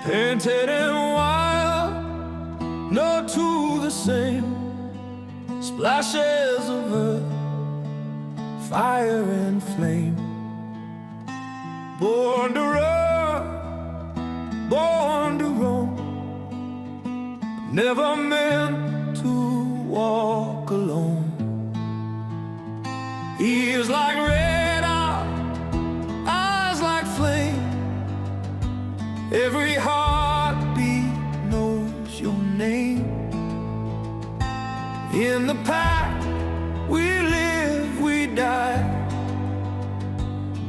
painted in wild, no two the same. Splashes of earth, fire and flame. Born to run, born to roam, never meant to walk alone. Ears like red eyes like flame. Every heartbeat knows your name. In the pack, we live, we die,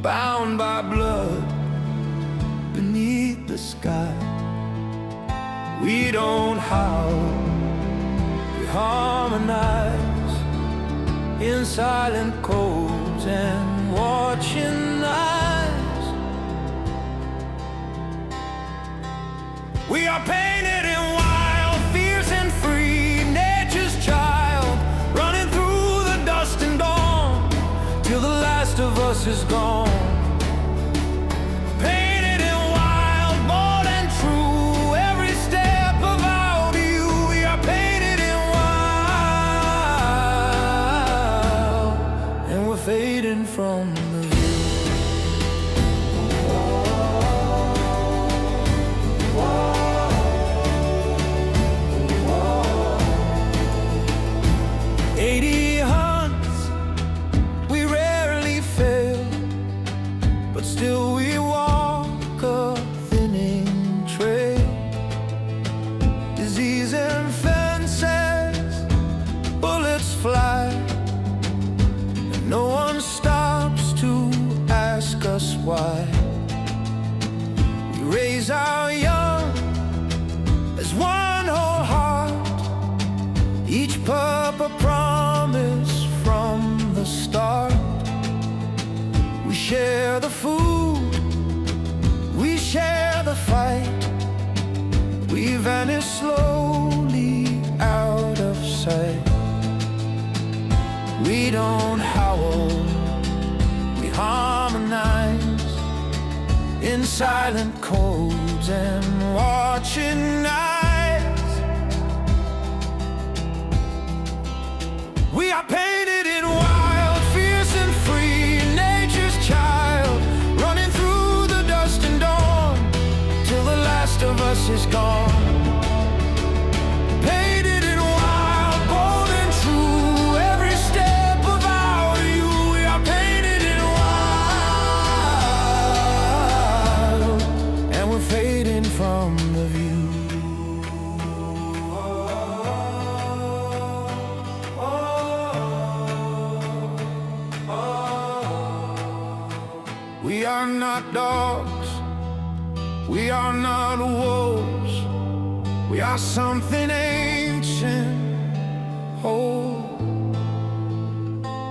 bound by blood beneath the sky. We don't howl, we harmonize in silent codes and watching eyes. We are painted in wild, fierce and free, nature's child, running through the dust and dawn till the last of us is gone. Painted in wild, bold and true, every step of our view. We are painted in wild, and we're fading from the view. 80 hunts, we rarely fail, but still we walk a thinning trail. Disease and fences, bullets fly, and no one stops to ask us why. We raise our young as one whole heart, each pup a promise from the start. We share the food, we share the fight. We vanish slowly out of sight. We don't howl, we harmonize in silent codes and watching eyes. We are painted in wild, fierce and free, nature's child, running through the dust and dawn till the last of us is gone. Painted in wild, bold and true, every step of our view. We are painted in wild, and we're fading from the view. We are not dogs, we are not wolves. We are something ancient, whole,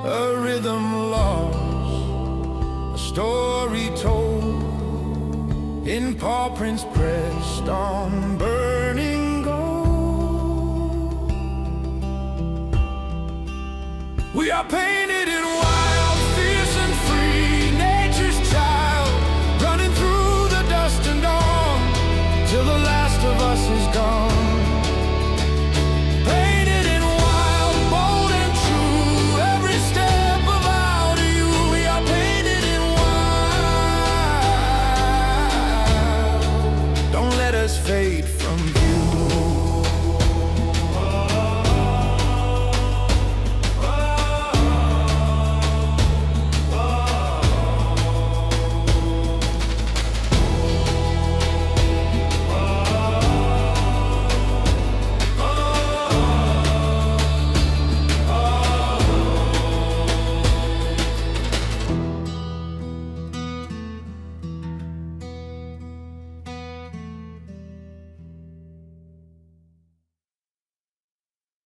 a rhythm lost, a story told, in paw prints pressed on burning gold. We are painted in wild, fierce and free, nature's child, running through the dust and dawn till the last of us is gone. Painted in wild, bold and true, every step of our view. We are painted in wild. Don't let us fade from view.